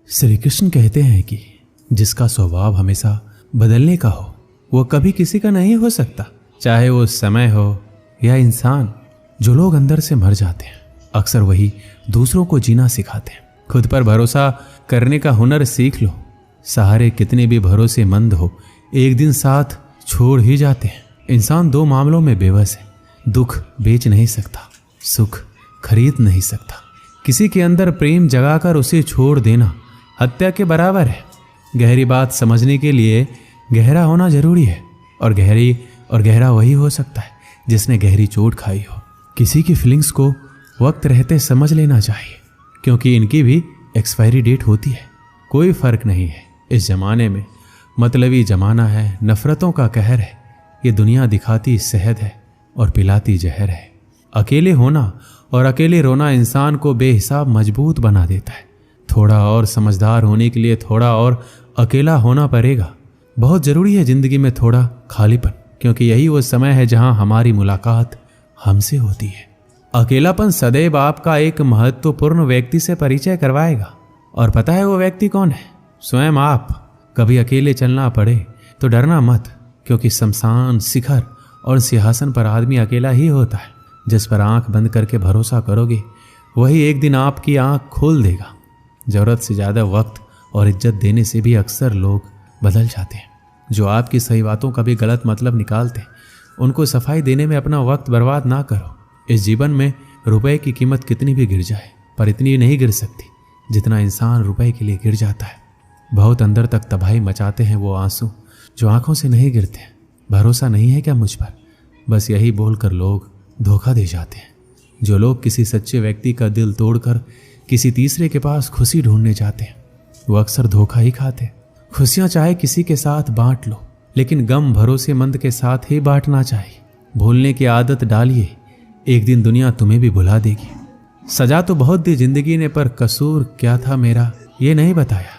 श्री कृष्ण कहते हैं कि जिसका स्वभाव हमेशा बदलने का हो वो कभी किसी का नहीं हो सकता, चाहे वो समय हो या इंसान। जो लोग अंदर से मर जाते हैं अक्सर वही दूसरों को जीना सिखाते हैं। खुद पर भरोसा करने का हुनर सीख लो। सहारे कितने भी भरोसेमंद हो एक दिन साथ छोड़ ही जाते हैं। इंसान दो मामलों में बेबस है, दुख बेच नहीं सकता, सुख खरीद नहीं सकता। किसी के अंदर प्रेम जगाकर उसे छोड़ देना हत्या के बराबर है। गहरी बात समझने के लिए गहरा होना जरूरी है, और गहरा वही हो सकता है जिसने गहरी चोट खाई हो। किसी की फीलिंग्स को वक्त रहते समझ लेना चाहिए, क्योंकि इनकी भी एक्सपायरी डेट होती है। कोई फर्क नहीं है इस जमाने में, मतलबी जमाना है, नफरतों का कहर है। ये दुनिया दिखाती शहद है और पिलाती जहर है। अकेले होना और अकेले रोना इंसान को बेहिसाब मजबूत बना देता है। थोड़ा और समझदार होने के लिए थोड़ा और अकेला होना पड़ेगा। बहुत ज़रूरी है ज़िंदगी में थोड़ा खालीपन, क्योंकि यही वो समय है जहां हमारी मुलाकात हमसे होती है। अकेलापन सदैव आपका एक महत्वपूर्ण व्यक्ति से परिचय करवाएगा, और पता है वो व्यक्ति कौन है? स्वयं आप। कभी अकेले चलना पड़े तो डरना मत, क्योंकि शमशान, शिखर और सिंहासन पर आदमी अकेला ही होता है। जिस पर आंख बंद करके भरोसा करोगे वही एक दिन आपकी आंख खोल देगा। ज़रूरत से ज़्यादा वक्त और इज्जत देने से भी अक्सर लोग बदल जाते हैं। जो आपकी सही बातों का भी गलत मतलब निकालते हैं, उनको सफाई देने में अपना वक्त बर्बाद ना करो। इस जीवन में रुपए की कीमत कितनी भी गिर जाए, पर इतनी नहीं गिर सकती जितना इंसान रुपए के लिए गिर जाता है। बहुत अंदर तक तबाही मचाते हैं वो आंसू जो आंखों से नहीं गिरते। भरोसा नहीं है क्या मुझ पर? बस यही बोलकर लोग धोखा दे जाते हैं। जो लोग किसी सच्चे व्यक्ति का दिल तोड़कर किसी तीसरे के पास खुशी ढूंढने जाते हैं, वो अक्सर धोखा ही खाते हैं। खुशियां चाहे किसी के साथ बांट लो, लेकिन गम भरोसेमंद के साथ ही बांटना चाहिए। भूलने की आदत डालिए, एक दिन दुनिया तुम्हें भी भुला देगी। सजा तो बहुत दी जिंदगी ने, पर कसूर क्या था मेरा ये नहीं बताया।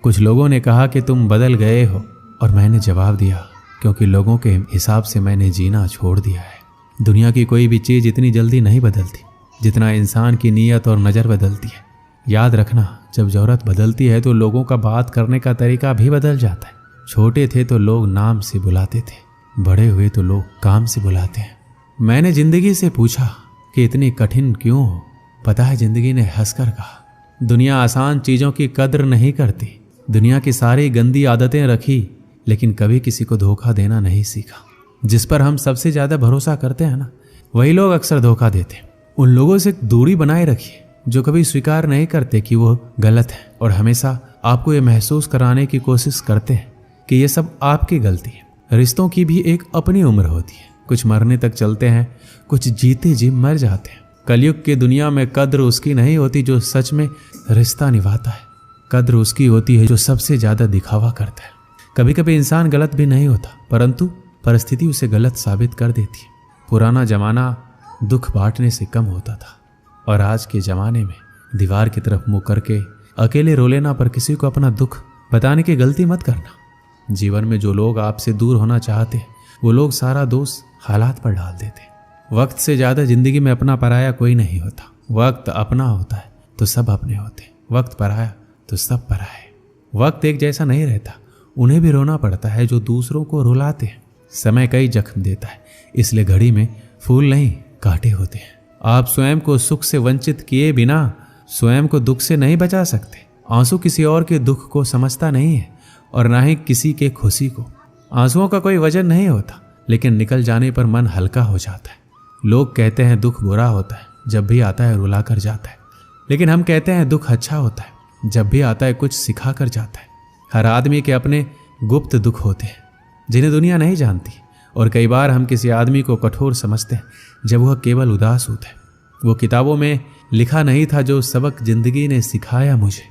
कुछ लोगों ने कहा कि तुम बदल गए हो, और मैंने जवाब दिया क्योंकि लोगों के हिसाब से मैंने जीना छोड़ दिया है। दुनिया की कोई भी चीज़ इतनी जल्दी नहीं बदलती जितना इंसान की नीयत और नज़र बदलती है। याद रखना, जब ज़रूरत बदलती है तो लोगों का बात करने का तरीका भी बदल जाता है। छोटे थे तो लोग नाम से बुलाते थे, बड़े हुए तो लोग काम से बुलाते हैं। मैंने ज़िंदगी से पूछा कि इतनी कठिन क्यों हो? पता है ज़िंदगी ने हंसकर कहा, दुनिया आसान चीज़ों की कद्र नहीं करती। दुनिया की सारी गंदी आदतें रखी, लेकिन कभी किसी को धोखा देना नहीं सीखा। जिस पर हम सबसे ज़्यादा भरोसा करते हैं ना, वही लोग अक्सर धोखा देते हैं। उन लोगों से दूरी बनाए रखिए जो कभी स्वीकार नहीं करते कि वो गलत है, और हमेशा आपको ये महसूस कराने की कोशिश करते हैं कि ये सब आपकी गलती है। रिश्तों की भी एक अपनी उम्र होती है। कुछ मरने तक चलते हैं, कुछ जीते जी मर जाते हैं। कलयुग की दुनिया में कद्र उसकी नहीं होती जो सच में रिश्ता निभाता है। कद्र उसकी होती है जो सबसे ज़्यादा दिखावा करता है। कभी कभी इंसान गलत भी नहीं होता, परंतु परिस्थिति उसे गलत साबित कर देती है। पुराना जमाना दुख बांटने से कम होता था, और आज के ज़माने में दीवार की तरफ मुँह करके अकेले रो लेना। पर किसी को अपना दुख बताने की गलती मत करना। जीवन में जो लोग आपसे दूर होना चाहते हैं, वो लोग सारा दोष हालात पर डाल देते हैं। वक्त से ज़्यादा जिंदगी में अपना पराया कोई नहीं होता। वक्त अपना होता है तो सब अपने होते हैं, वक्त पराया तो सब पराए। वक्त एक जैसा नहीं रहता, उन्हें भी रोना पड़ता है जो दूसरों को रुलाते हैं। समय कई जख्म देता है, इसलिए घड़ी में फूल नहीं कांटे होते हैं। आप स्वयं को सुख से वंचित किए बिना स्वयं को दुख से नहीं बचा सकते। आंसू किसी और के दुख को समझता नहीं है, और ना ही किसी के खुशी को। आंसुओं का कोई वजन नहीं होता, लेकिन निकल जाने पर मन हल्का हो जाता है। लोग कहते हैं दुख बुरा होता है, जब भी आता है रुला कर जाता है, लेकिन हम कहते हैं दुख अच्छा होता है, जब भी आता है कुछ सिखा कर जाता है। हर आदमी के अपने गुप्त दुख होते हैं जिन्हें दुनिया नहीं जानती, और कई बार हम किसी आदमी को कठोर समझते हैं जब वह केवल उदास होता है। वो किताबों में लिखा नहीं था जो सबक जिंदगी ने सिखाया मुझे।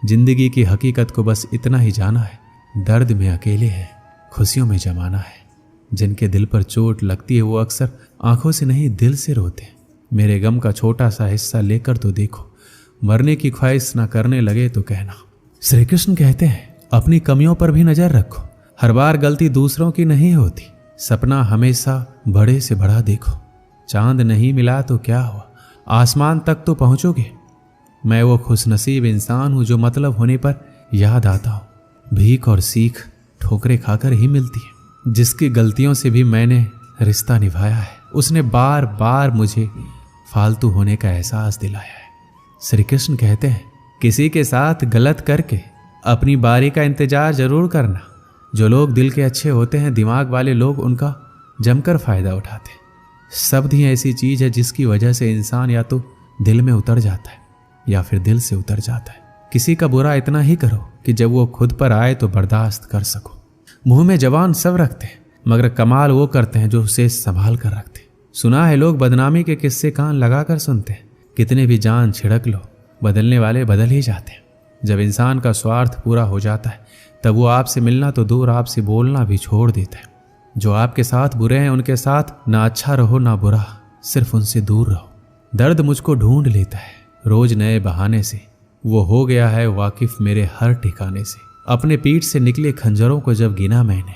जिंदगी की हकीकत को बस इतना ही जाना है, दर्द में अकेले हैं, खुशियों में जमाना है। जिनके दिल पर चोट लगती है वो अक्सर आंखों से नहीं दिल से रोते हैं। मेरे गम का छोटा सा हिस्सा लेकर तो देखो, मरने की ख्वाहिश ना करने लगे तो कहना। श्री कृष्ण कहते हैं अपनी कमियों पर भी नजर रखो। हर बार गलती दूसरों की नहीं होती। सपना हमेशा बड़े से बड़ा देखो। चांद नहीं मिला तो क्या हुआ, आसमान तक तो पहुंचोगे। मैं वो खुशनसीब इंसान हूं जो मतलब होने पर याद आता हूं। भीख और सीख ठोकरें खाकर ही मिलती है। जिसकी गलतियों से भी मैंने रिश्ता निभाया है, उसने बार बार मुझे फालतू होने का एहसास दिलाया है। श्री कृष्ण कहते हैं, किसी के साथ गलत करके अपनी बारी का इंतजार जरूर करना। जो लोग दिल के अच्छे होते हैं, दिमाग वाले लोग उनका जमकर फायदा उठाते हैं। शब्द ही ऐसी चीज है जिसकी वजह से इंसान या तो दिल में उतर जाता है या फिर दिल से उतर जाता है। किसी का बुरा इतना ही करो कि जब वो खुद पर आए तो बर्दाश्त कर सको। मुंह में जबान सब रखते हैं, मगर कमाल वो करते हैं जो उसे संभाल कर रखते हैं। सुना है लोग बदनामी के किस्से कान लगाकर सुनते हैं। कितने भी जान छिड़क लो, बदलने वाले बदल ही जाते हैं। जब इंसान का स्वार्थ पूरा हो जाता है तब वो आपसे मिलना तो दूर, आपसे बोलना भी छोड़ देता है। जो आपके साथ बुरे हैं उनके साथ ना अच्छा रहो ना बुरा, सिर्फ उनसे दूर रहो। दर्द मुझको ढूंढ लेता है रोज नए बहाने से, वो हो गया है वाकिफ मेरे हर ठिकाने से। अपने पीठ से निकले खंजरों को जब गिना मैंने,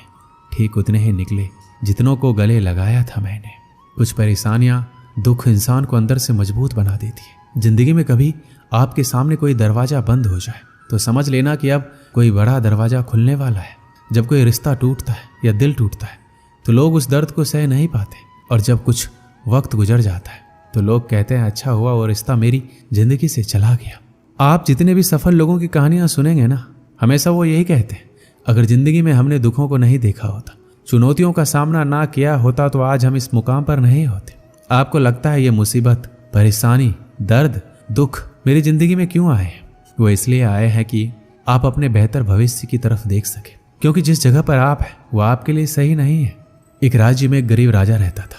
ठीक उतने ही निकले जितनों को गले लगाया था मैंने। कुछ परेशानियां, दुख इंसान को अंदर से मजबूत बना देती है। जिंदगी में कभी आपके सामने कोई दरवाजा बंद हो जाए तो समझ लेना कि अब कोई बड़ा दरवाजा खुलने वाला है। जब कोई रिश्ता टूटता है या दिल टूटता है तो लोग उस दर्द को सह नहीं पाते, और जब कुछ वक्त गुजर जाता है तो लोग कहते हैं, अच्छा हुआ वो रिश्ता मेरी जिंदगी से चला गया। आप जितने भी सफल लोगों की कहानियां सुनेंगे ना, हमेशा वो यही कहते हैं, अगर जिंदगी में हमने दुखों को नहीं देखा होता, चुनौतियों का सामना ना किया होता तो आज हम इस मुकाम पर नहीं होते। आपको लगता है ये मुसीबत, परेशानी, दर्द, दुख मेरी जिंदगी में क्यों आए हैं? वो इसलिए आए हैं कि आप अपने बेहतर भविष्य की तरफ देख सके, क्योंकि जिस जगह पर आप हैं वो आपके लिए सही नहीं है। एक राज्य में एक गरीब राजा रहता था।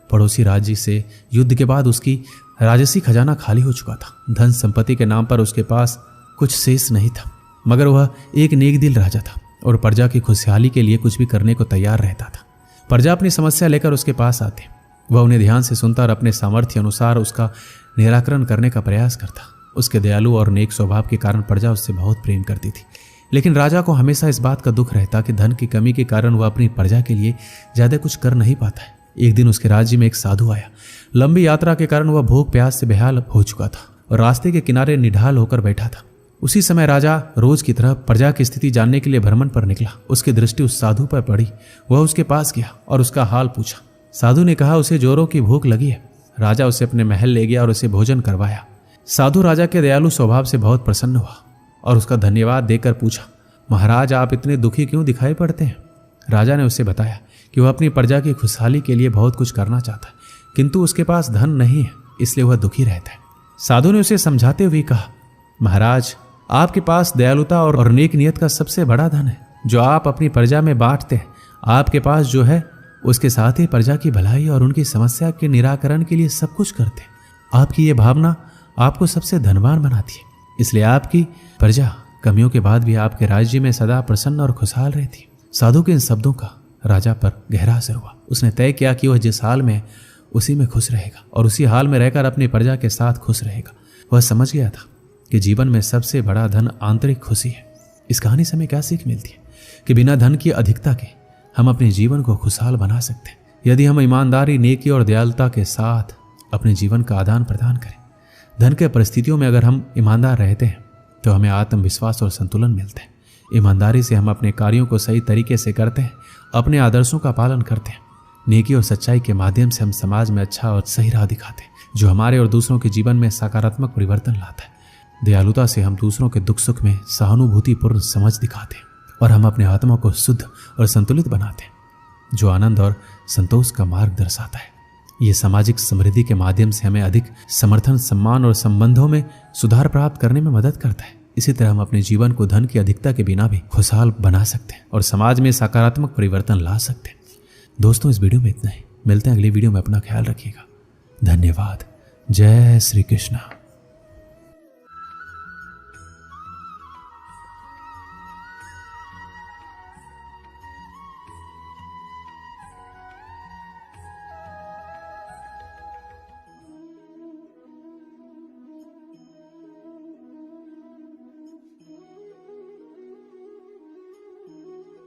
पड़ोसी राज्य से युद्ध के बाद उसकी राजसी खजाना खाली हो चुका था। धन संपत्ति के नाम पर उसके पास कुछ शेष नहीं था, मगर वह एक नेक दिल राजा था और प्रजा की खुशहाली के लिए कुछ भी करने को तैयार रहता था। प्रजा अपनी समस्या लेकर उसके पास आते, वह उन्हें ध्यान से सुनता और अपने सामर्थ्य अनुसार उसका निराकरण करने का प्रयास करता। उसके दयालु और नेक स्वभाव के कारण प्रजा उससे बहुत प्रेम करती थी, लेकिन राजा को हमेशा इस बात का दुख रहता कि धन की कमी के कारण वह अपनी प्रजा के लिए ज्यादा कुछ कर नहीं पाता है। एक दिन उसके राज्य में एक साधु आया। लंबी यात्रा के कारण वह भूख प्यास से बेहाल हो चुका था और रास्ते के किनारे निढाल होकर बैठा था। उसी समय राजा रोज की तरह प्रजा की स्थिति जानने के लिए भ्रमण पर निकला। उसकी दृष्टि उस साधु पर पड़ी। वह उसके पास गया और उसका हाल पूछा। साधु ने कहा उसे जोरों की भूख लगी है। राजा उसे अपने महल ले गया और उसे भोजन करवाया। साधु राजा के दयालु स्वभाव से बहुत प्रसन्न हुआ और उसका धन्यवाद देकर पूछा, महाराज आप इतने दुखी क्यों दिखाई पड़ते हैं? राजा ने उसे बताया कि वह अपनी प्रजा की खुशहाली के लिए बहुत कुछ करना चाहता है, किंतु उसके पास धन नहीं है, इसलिए वह दुखी रहता है। साधु ने उसे समझाते हुए कहा, महाराज आपके पास दयालुता और नेक नियत का सबसे बड़ा धन है जो आप अपनी प्रजा में बांटते हैं। आपके पास जो है उसके साथ ही प्रजा की भलाई और उनकी समस्या के निराकरण के लिए सब कुछ करते हैं। आपकी ये भावना आपको सबसे धनवान बनाती है, इसलिए आपकी प्रजा कमियों के बाद भी आपके राज्य में सदा प्रसन्न और खुशहाल रहती। साधु के इन शब्दों का राजा पर गहरा असर हुआ। उसने तय किया कि वह जिस हाल में उसी में खुश रहेगा और उसी हाल में रहकर अपनी प्रजा के साथ खुश रहेगा। वह समझ गया था कि जीवन में सबसे बड़ा धन आंतरिक खुशी है। इस कहानी से हमें क्या सीख मिलती है कि बिना धन की अधिकता के हम अपने जीवन को खुशहाल बना सकते हैं, यदि हम ईमानदारी, नेकी और दयालुता के साथ अपने जीवन का आदान प्रदान करें। धन के परिस्थितियों में अगर हम ईमानदार रहते हैं तो हमें आत्मविश्वास और संतुलन मिलता है। ईमानदारी से हम अपने कार्यों को सही तरीके से करते हैं, अपने आदर्शों का पालन करते हैं। नेकी और सच्चाई के माध्यम से हम समाज में अच्छा और सही राह दिखाते हैं, जो हमारे और दूसरों के जीवन में सकारात्मक परिवर्तन लाता है। दयालुता से हम दूसरों के दुख सुख में सहानुभूतिपूर्ण समझ दिखाते हैं और हम अपने आत्मा को शुद्ध और संतुलित बनाते हैं, जो आनंद और संतोष का मार्ग दर्शाता है। ये सामाजिक समृद्धि के माध्यम से हमें अधिक समर्थन, सम्मान और संबंधों में सुधार प्राप्त करने में मदद करता है। इसी तरह हम अपने जीवन को धन की अधिकता के बिना भी खुशहाल बना सकते हैं और समाज में सकारात्मक परिवर्तन ला सकते हैं। दोस्तों, इस वीडियो में इतना ही। मिलते हैं अगली वीडियो में। अपना ख्याल रखिएगा। धन्यवाद। जय श्री कृष्ण।